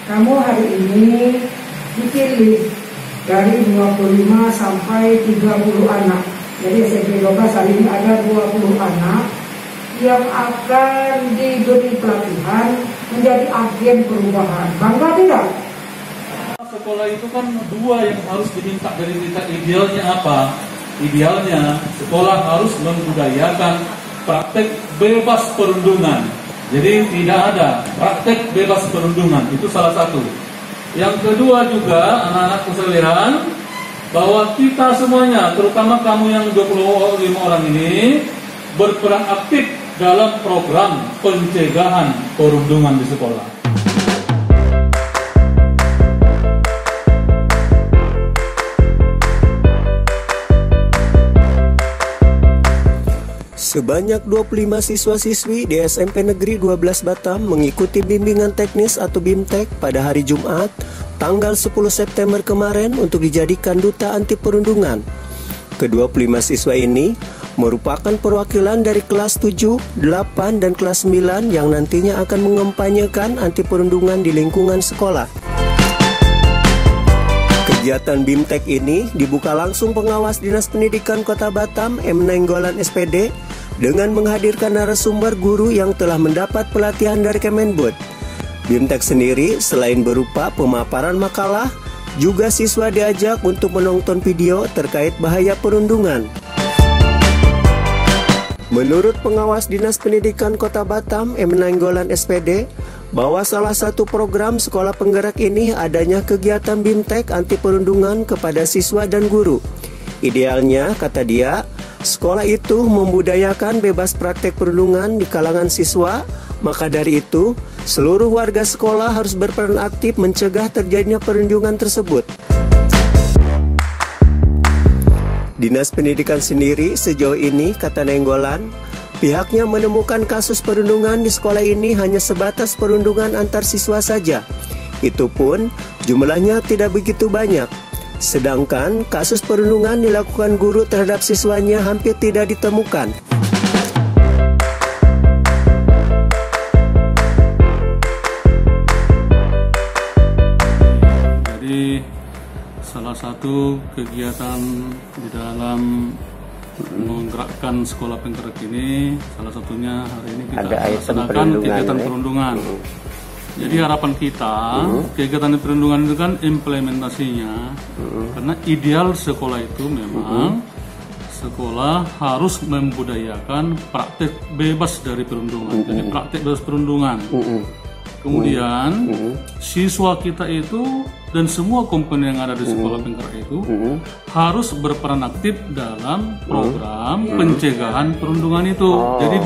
kamu hari ini dipilih dari 25 sampai 30 anak. Jadi SMP 12 hari ini ada 20 anak yang akan diberi pelatihan menjadi agen perubahan. Bangga tidak? Sekolah itu kan dua yang harus diminta dari kita. Idealnya apa? Idealnya sekolah harus membudayakan praktek bebas perundungan. Jadi tidak ada praktek bebas perundungan, itu salah satu. Yang kedua juga anak-anakku sekalian, bahwa kita semuanya, terutama kamu yang 25 orang ini, berperan aktif dalam program pencegahan perundungan di sekolah. Sebanyak 25 siswa-siswi di SMP Negeri 12 Batam mengikuti bimbingan teknis atau BIMTEK pada hari Jumat, tanggal 10 September kemarin untuk dijadikan duta anti perundungan. Ke-25 siswa ini merupakan perwakilan dari kelas 7, 8, dan kelas 9 yang nantinya akan mengempanyekan anti perundungan di lingkungan sekolah. Kegiatan BIMTEK ini dibuka langsung pengawas Dinas Pendidikan Kota Batam, M. Nainggolan SPD, dengan menghadirkan narasumber guru yang telah mendapat pelatihan dari Kemendikbud. BIMTEK sendiri selain berupa pemaparan makalah, juga siswa diajak untuk menonton video terkait bahaya perundungan. Menurut pengawas Dinas Pendidikan Kota Batam, M. Nainggolan SPD, bahwa salah satu program sekolah penggerak ini adanya kegiatan BIMTEK anti perundungan kepada siswa dan guru. Idealnya, kata dia, sekolah itu membudayakan bebas praktek perundungan di kalangan siswa. Maka dari itu, seluruh warga sekolah harus berperan aktif mencegah terjadinya perundungan tersebut. Dinas Pendidikan sendiri sejauh ini, kata Nainggolan, pihaknya menemukan kasus perundungan di sekolah ini hanya sebatas perundungan antar siswa saja. Itu pun jumlahnya tidak begitu banyak. Sedangkan kasus perundungan dilakukan guru terhadap siswanya hampir tidak ditemukan. Jadi salah satu kegiatan di dalam menggerakkan sekolah penggerak ini, salah satunya hari ini kita laksanakan kegiatan perundungan. Jadi harapan kita, kegiatan perundungan itu kan implementasinya, karena ideal sekolah itu memang sekolah harus membudayakan praktek bebas dari perundungan, jadi praktek bebas perundungan. Kemudian siswa kita itu dan semua komponen yang ada di sekolah penggerak itu harus berperan aktif dalam program pencegahan perundungan itu. Jadi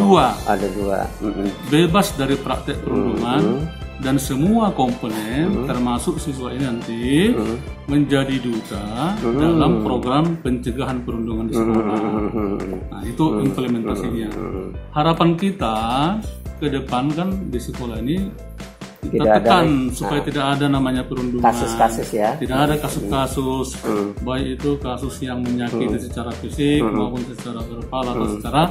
ada dua, bebas dari praktek perundungan. Dan semua komponen termasuk siswa ini nanti menjadi duta dalam program pencegahan perundungan di sekolah. Nah, itu implementasinya. Harapan kita ke depan kan di sekolah ini kita tekan supaya tidak ada namanya perundungan, kasus-kasus ya. Tidak ada kasus-kasus, baik itu kasus yang menyakiti secara fisik maupun secara verbal atau secara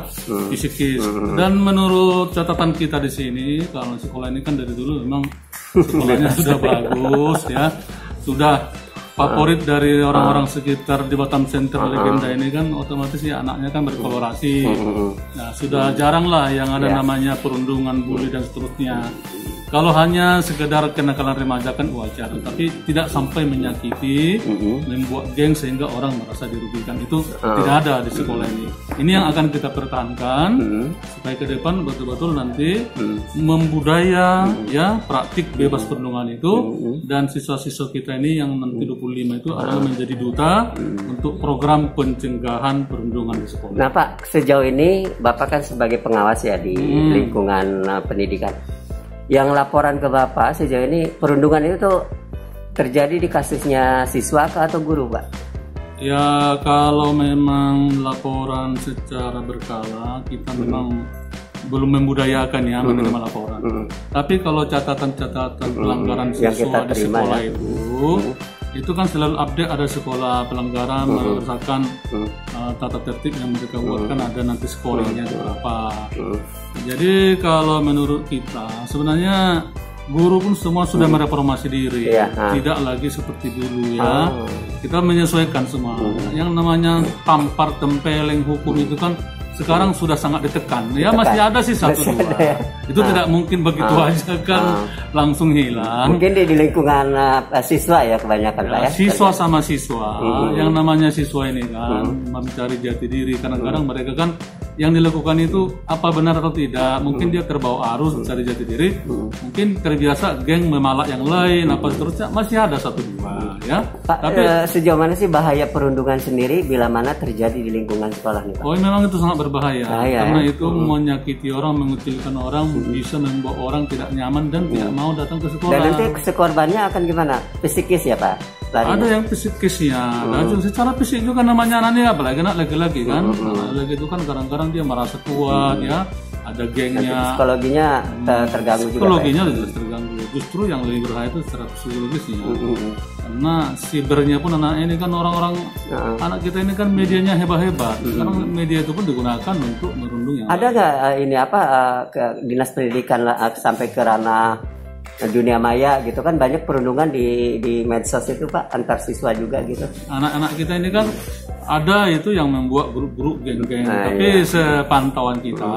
psikis. Dan menurut catatan kita di sini, kalau sekolah ini kan dari dulu memang sekolahnya sudah bagus ya, sudah favorit dari orang-orang sekitar di Batam Center Legenda ini kan, otomatis ya anaknya kan berkolorasi. Nah, sudah jarang lah yang ada namanya perundungan, bully dan seterusnya. Kalau hanya sekedar kenakalan remaja kan wajar, tapi tidak sampai menyakiti, membuat geng sehingga orang merasa dirugikan, itu tidak ada di sekolah ini. Ini yang akan kita pertahankan supaya ke depan betul-betul nanti membudaya ya praktik bebas perundungan itu, dan siswa-siswa kita ini yang nanti 25 itu adalah menjadi duta untuk program pencegahan perundungan di sekolah. Nah Pak, sejauh ini Bapak kan sebagai pengawas ya di lingkungan pendidikan. Yang laporan ke Bapak sejauh ini perundungan itu tuh terjadi di kasusnya siswa atau guru, Pak? Ya, kalau memang laporan secara berkala kita memang belum membudayakan ya menerima laporan. Tapi kalau catatan-catatan pelanggaran siswa di sekolah itu kan selalu update, ada sekolah pelanggaran berdasarkan tata tertib yang mereka buatkan, ada nanti scoringnya berapa. Jadi kalau menurut kita sebenarnya guru pun semua sudah mereformasi diri, tidak lagi seperti dulu ya. Kita menyesuaikan semua. Yang namanya tampar tempeleng hukum itu kan sekarang sudah sangat ditekan. Ya masih ada sih satu dua. Ya. Itu tidak mungkin begitu aja kan langsung hilang. Mungkin di lingkungan siswa ya kebanyakan ya, siswa sama siswa. Yang namanya siswa ini kan mencari jati diri. Kadang-kadang mereka kan yang dilakukan itu apa benar atau tidak. Mungkin dia terbawa arus mencari jati diri. Mungkin terbiasa geng memalak yang lain apa seterusnya. Masih ada satu dua ya. Pak, tapi sejauh mana sih bahaya perundungan sendiri bila mana terjadi di lingkungan sekolah nih Pak? Oh memang itu sangat berbahaya karena itu menyakiti orang, mengucilkan orang, bisa membuat orang tidak nyaman dan tidak mau datang ke sekolah. Dan nanti korbannya akan gimana? Psikis ya Pak? Larinya. Ada yang psikisnya, secara fisik juga namanya anaknya apalagi anak laki-laki kan, laki itu kan kadang-kadang dia merasa kuat ya, ada gengnya. Psikologinya terganggu juga. Psikologinya jelas terganggu. Justru yang lebih berbahaya itu secara psikologisnya. Karena sibernya pun anak ini kan orang-orang anak kita ini kan medianya hebat-hebat. Sekarang media itu pun digunakan untuk merundung yang. Ada nggak ini apa ke dinas pendidikan sampai ke ranah dunia maya gitu kan banyak perundungan di medsos itu Pak antar siswa juga gitu. Anak-anak kita ini kan ada itu yang membuat grup-grup geng-geng. Tapi sepantauan kita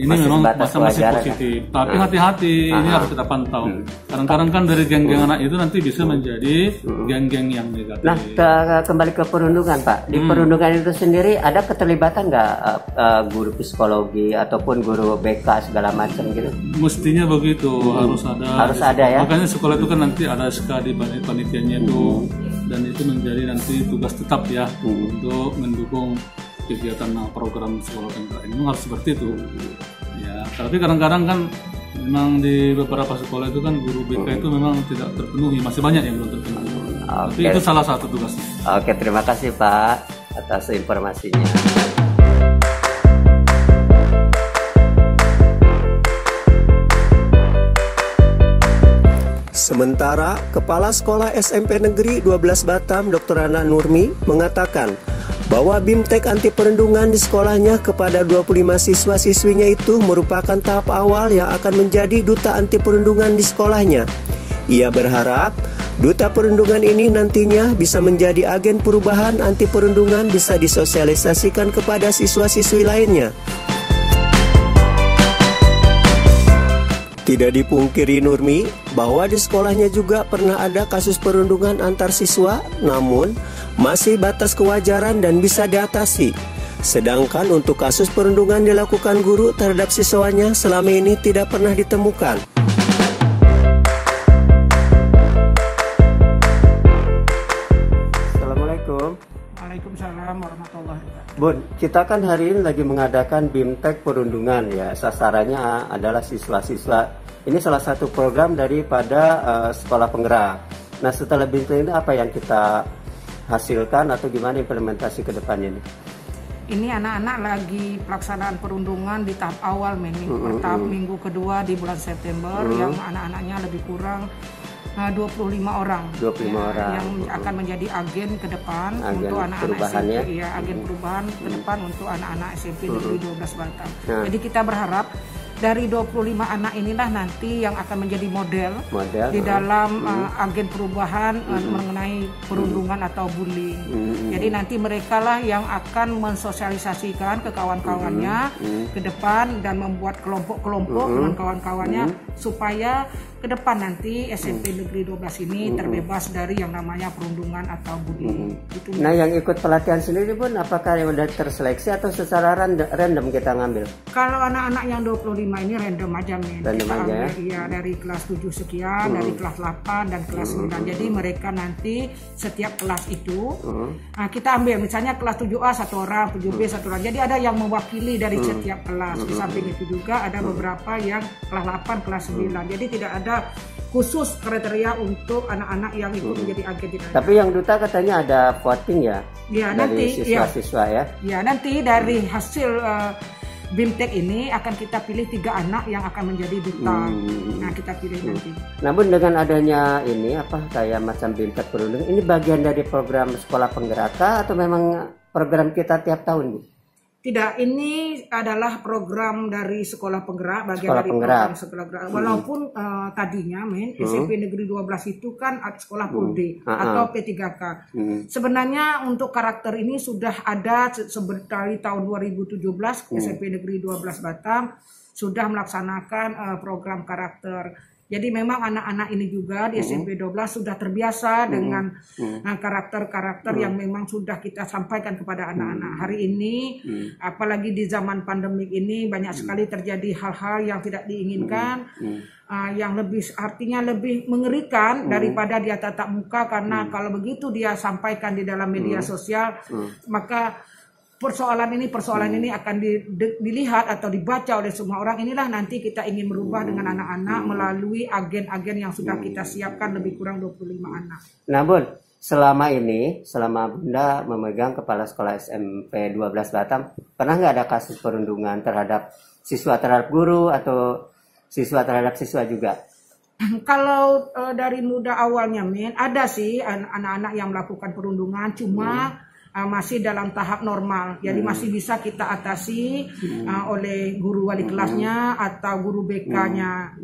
ini masih memang masih positif. Tapi hati-hati ini harus kita pantau. Kadang-kadang kan dari geng-geng anak itu nanti bisa menjadi geng-geng yang negatif. Nah kembali ke perundungan Pak. Di perundungan itu sendiri ada keterlibatan nggak guru psikologi ataupun guru BK segala macam gitu? Mestinya begitu harus ada. Harus ada ya. Makanya sekolah itu kan nanti ada SK di panitianya itu dan itu menjadi nanti tugas tetap ya untuk mendukung kegiatan program sekolah penggerak ini harus seperti itu ya. Tapi kadang-kadang kan memang di beberapa sekolah itu kan guru BK itu memang tidak terpenuhi, masih banyak yang belum terpenuhi. Tapi itu salah satu tugasnya. Oke, terima kasih Pak atas informasinya. Sementara Kepala Sekolah SMP Negeri 12 Batam Dr. Ana Nurmi mengatakan bahwa BIMTEK anti perundungan di sekolahnya kepada 25 siswa-siswinya itu merupakan tahap awal yang akan menjadi duta anti perundungan di sekolahnya. Ia berharap duta perundungan ini nantinya bisa menjadi agen perubahan anti perundungan bisa disosialisasikan kepada siswa-siswi lainnya. Tidak dipungkiri Nurmi bahwa di sekolahnya juga pernah ada kasus perundungan antar siswa, namun masih batas kewajaran dan bisa diatasi. Sedangkan untuk kasus perundungan dilakukan guru terhadap siswanya selama ini tidak pernah ditemukan. Assalamualaikum. Waalaikumsalam warahmatullahi wabarakatuh. Bun, kita kan hari ini lagi mengadakan BIMTEK perundungan ya. Sasarannya adalah siswa-siswa. Ini salah satu program daripada sekolah penggerak. Nah, setelah BIMTEK ini apa yang kita hasilkan atau gimana implementasi ke depannya nih? Ini anak-anak lagi pelaksanaan perundungan di tahap awal minggu kedua di bulan September yang anak-anaknya lebih kurang 25 orang. 25 orang yang akan menjadi agen ke depan untuk anak-anak SMP ya, agen perubahan ke depan untuk anak-anak SMP Negeri 12 Batam. Jadi kita berharap dari 25 anak inilah nanti yang akan menjadi model di dalam agen perubahan mengenai perundungan atau bullying. Jadi nanti mereka lah yang akan mensosialisasikan ke kawan-kawannya ke depan dan membuat kelompok-kelompok dengan kawan-kawannya supaya ke depan nanti SMP Negeri 12 ini terbebas dari yang namanya perundungan atau bullying. Nah, yang ikut pelatihan sendiri pun apakah yang sudah terseleksi atau secara random kita ngambil? Kalau anak-anak yang 25 ini random aja men. Kita ambil ya dari kelas 7 sekian, dari kelas 8 dan kelas 9. Jadi mereka nanti setiap kelas itu kita ambil misalnya kelas 7A satu orang, 7B satu orang. Jadi ada yang mewakili dari setiap kelas. Di samping itu juga ada beberapa yang kelas 8, kelas 9. Jadi tidak ada khusus kriteria untuk anak-anak yang ikut menjadi agen. Tapi yang duta katanya ada voting ya? Ya dari nanti siswa-siswa ya. Ya nanti dari hasil BIMTEK ini akan kita pilih 3 anak yang akan menjadi duta. Nah kita pilih nanti. Namun dengan adanya ini apa kayak macam BIMTEK perundungan ini bagian dari program sekolah penggerak atau memang program kita tiap tahun Bu? Tidak, ini adalah program dari Sekolah Penggerak, bagian dari program Sekolah Penggerak. Walaupun tadinya SMP Negeri 12 itu kan sekolah full day atau P3K. Sebenarnya untuk karakter ini sudah ada dari tahun 2017 SMP Negeri 12 Batam sudah melaksanakan program karakter. Jadi memang anak-anak ini juga di SMP 12 sudah terbiasa dengan karakter-karakter yang memang sudah kita sampaikan kepada anak-anak. Hari ini, apalagi di zaman pandemik ini, banyak sekali terjadi hal-hal yang tidak diinginkan, yang artinya lebih mengerikan daripada dia tatap muka, karena kalau begitu dia sampaikan di dalam media sosial, maka persoalan ini akan dilihat atau dibaca oleh semua orang. Inilah nanti kita ingin merubah dengan anak-anak melalui agen-agen yang sudah kita siapkan, lebih kurang 25 anak. Nah Bun, selama Bunda memegang kepala sekolah SMP 12 Batam, pernah nggak ada kasus perundungan terhadap siswa terhadap guru atau siswa terhadap siswa juga? Kalau dari muda awalnya ada sih anak-anak yang melakukan perundungan, cuma masih dalam tahap normal, jadi masih bisa kita atasi oleh guru wali kelasnya atau guru BK-nya,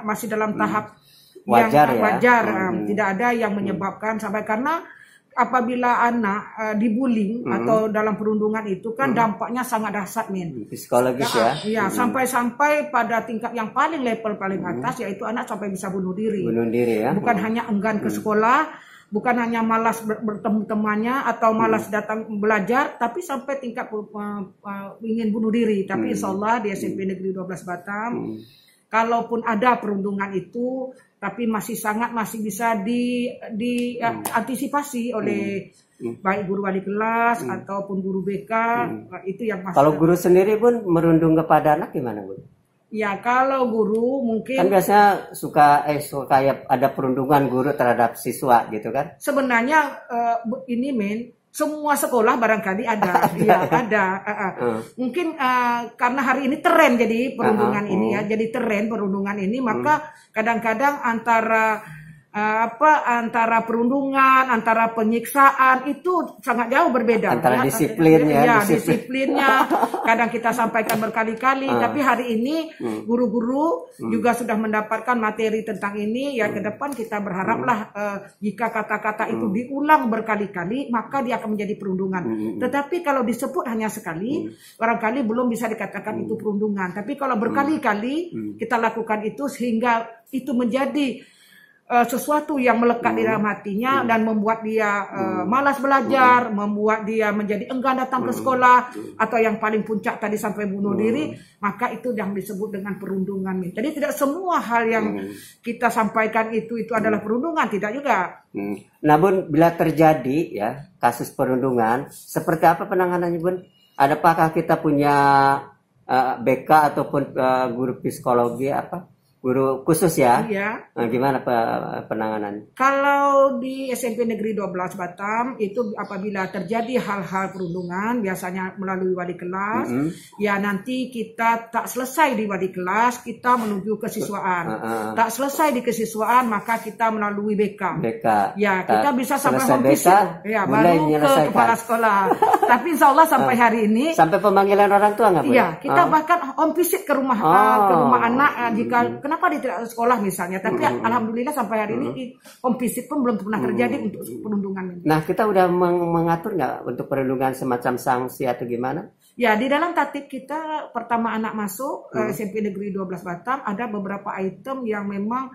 masih dalam tahap wajar, yang wajar, tidak ada yang menyebabkan sampai, karena apabila anak dibullying atau dalam perundungan itu kan dampaknya sangat dahsyat, psikologis ya, sampai pada tingkat yang paling level paling atas, yaitu anak sampai bisa bunuh diri ya, bukan hanya enggan ke sekolah, bukan hanya malas bertemu temannya atau malas datang belajar, tapi sampai tingkat ingin bunuh diri. Tapi insya Allah di SMP Negeri 12 Batam, kalaupun ada perundungan itu, tapi masih bisa diantisipasi oleh baik guru wali kelas ataupun guru BK. Itu yang Kalau guru sendiri pun merundung kepada anak gimana, Bun? Ya, kalau guru mungkin kan biasanya suka kayak ada perundungan guru terhadap siswa gitu kan? Sebenarnya ini semua sekolah barangkali ada, ya ada. Mungkin karena hari ini tren jadi perundungan ini ya, jadi tren perundungan ini, maka kadang-kadang antara perundungan, antara penyiksaan itu sangat jauh berbeda. Antara disiplinnya. Kadang kita sampaikan berkali-kali, tapi hari ini guru-guru juga sudah mendapatkan materi tentang ini. Ya, ke depan kita berharaplah jika kata-kata itu diulang berkali-kali, maka dia akan menjadi perundungan. Tetapi kalau disebut hanya sekali, barangkali belum bisa dikatakan itu perundungan. Tapi kalau berkali-kali kita lakukan itu sehingga itu menjadi sesuatu yang melekat di dalam hatinya dan membuat dia malas belajar, membuat dia menjadi enggan datang ke sekolah, atau yang paling puncak tadi sampai bunuh diri, maka itu yang disebut dengan perundungan. Jadi tidak semua hal yang kita sampaikan itu adalah perundungan, tidak juga. Nah Bun, bila terjadi ya kasus perundungan, seperti apa penanganannya Bun? Adakah kita punya BK ataupun guru psikologi guru khusus ya? Iya. Nah, gimana penanganan? Kalau di SMP Negeri 12 Batam itu apabila terjadi hal-hal perundungan, biasanya melalui wali kelas, ya nanti kita tak selesai di wali kelas, kita menuju kesiswaan. Tak selesai di kesiswaan, maka kita melalui BK. Ya, kita bisa sampai home visit, ya, baru ke kepala sekolah. Tapi insya Allah sampai hari ini. Sampai pemanggilan orang tua nggak boleh? Iya, kita bahkan home visit ke rumah anak jika kenapa dia tidak sekolah misalnya, tapi alhamdulillah sampai hari ini home visit pun belum pernah terjadi untuk perundungan. Nah, kita udah mengatur nggak untuk perundungan semacam sanksi atau gimana? Ya, di dalam tatip kita pertama anak masuk SMP Negeri 12 Batam ada beberapa item yang memang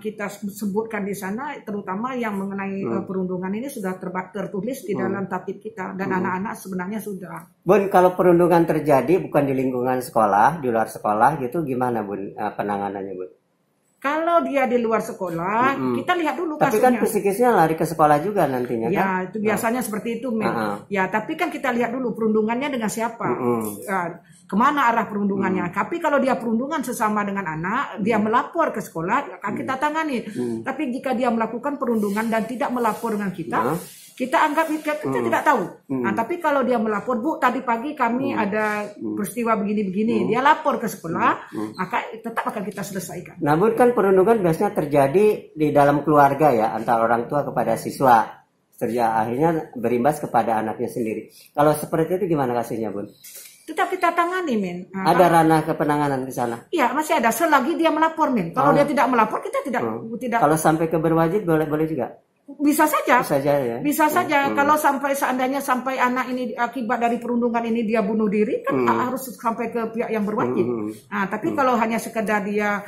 kita sebutkan di sana, terutama yang mengenai perundungan ini sudah tertulis di dalam tatip kita, dan anak-anak sebenarnya sudah. Bun, kalau perundungan terjadi bukan di lingkungan sekolah, di luar sekolah gitu, gimana Bun penanganannya Bun? Kalau dia di luar sekolah, kita lihat dulu kasusnya. Tapi kan psikisnya lari ke sekolah juga nantinya kan? Ya, itu biasanya seperti itu. Ya, tapi kan kita lihat dulu perundungannya dengan siapa. Kemana arah perundungannya. Tapi kalau dia perundungan sesama dengan anak, dia melapor ke sekolah, akan kita tangani. Tapi jika dia melakukan perundungan dan tidak melapor dengan kita, kita anggap kita tidak tahu. Nah, tapi kalau dia melapor, Bu, tadi pagi kami ada peristiwa begini-begini, dia lapor ke sekolah, maka tetap akan kita selesaikan. Namun kan perundungan biasanya terjadi di dalam keluarga ya, antara orang tua kepada siswa. akhirnya berimbas kepada anaknya sendiri. Kalau seperti itu gimana kasusnya, Bun? Tetap kita tangani, men. Ada ranah kepenanganan di sana? Iya, masih ada selagi dia melapor, men. Kalau dia tidak melapor, kita tidak. Kalau sampai ke berwajib boleh juga? Bisa saja. Bisa saja ya. Bisa saja. Kalau seandainya sampai anak ini akibat dari perundungan ini dia bunuh diri, kan harus sampai ke pihak yang berwajib. Nah, tapi kalau hanya sekedar dia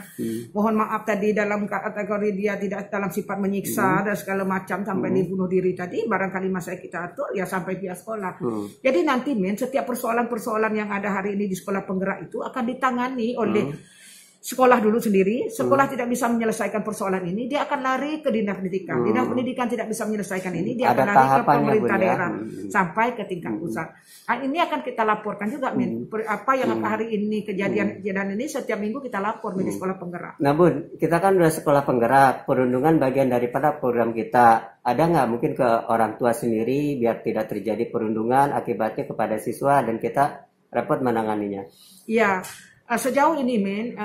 mohon maaf tadi dalam kategori dia tidak dalam sifat menyiksa dan segala macam sampai dibunuh diri tadi, barangkali masa kita atur ya sampai pihak sekolah. Jadi nanti, men, setiap persoalan-persoalan yang ada hari ini di sekolah penggerak itu akan ditangani oleh sekolah dulu sendiri. Sekolah tidak bisa menyelesaikan persoalan ini, dia akan lari ke dinas pendidikan. Dinas pendidikan tidak bisa menyelesaikan ini, dia akan lari ke pemerintah daerah sampai ke tingkat pusat. Nah, ini akan kita laporkan juga, men. Apa yang hari ini kejadian ini setiap minggu kita lapor di sekolah penggerak. Nah, Bun, kita kan udah sekolah penggerak, perundungan bagian daripada program kita. Ada nggak mungkin ke orang tua sendiri biar tidak terjadi perundungan akibatnya kepada siswa dan kita repot menanganinya? Iya. Sejauh ini, men,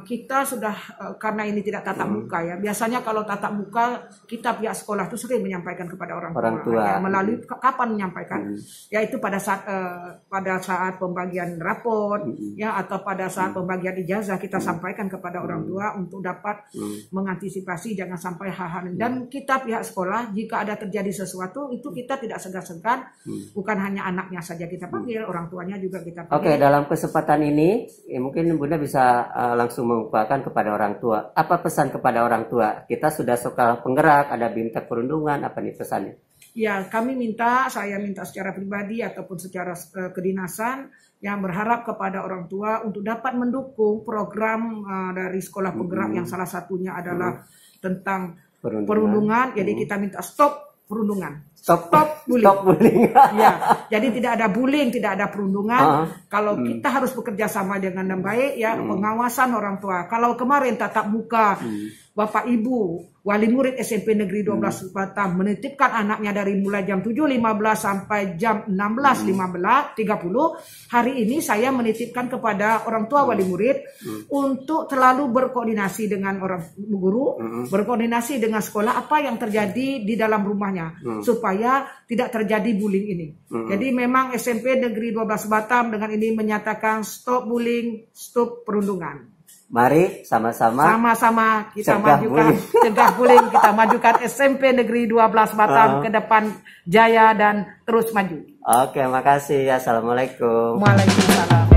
kita sudah karena ini tidak tatap muka ya. Biasanya kalau tatap muka kita pihak sekolah itu sering menyampaikan kepada orang tua. Ya, melalui kapan menyampaikan? Yaitu pada saat pembagian raport ya, atau pada saat pembagian ijazah kita sampaikan kepada orang tua untuk dapat mengantisipasi jangan sampai hal-hal. Dan kita pihak sekolah jika ada terjadi sesuatu itu kita tidak segan-segan, bukan hanya anaknya saja kita panggil, orang tuanya juga kita panggil. Oke, dalam kesempatan ini mungkin Bunda bisa langsung mengungkapkan kepada orang tua. Apa pesan kepada orang tua? Kita sudah sekolah penggerak, ada BIMTEK perundungan, apa nih pesannya? Ya, saya minta secara pribadi ataupun secara kedinasan yang berharap kepada orang tua untuk dapat mendukung program dari sekolah penggerak yang salah satunya adalah tentang perundungan. Jadi kita minta stop perundungan. Stop bullying. Ya, jadi tidak ada bullying, tidak ada perundungan. Kalau kita harus bekerja sama dengan baik ya, pengawasan orang tua. Kalau kemarin tatap muka Bapak Ibu wali murid SMP Negeri 12 Batam menitipkan anaknya dari mulai jam 7.15 sampai jam 16.30, hari ini saya menitipkan kepada orang tua wali murid untuk selalu berkoordinasi dengan orang guru, berkoordinasi dengan sekolah apa yang terjadi di dalam rumahnya supaya tidak terjadi bullying ini. Jadi memang SMP Negeri 12 Batam dengan ini menyatakan stop bullying, stop perundungan. Mari sama-sama kita majukan cegah bullying, kita majukan SMP Negeri 12 Batam ke depan jaya dan terus maju. Oke, makasih. Assalamualaikum. Waalaikumsalam.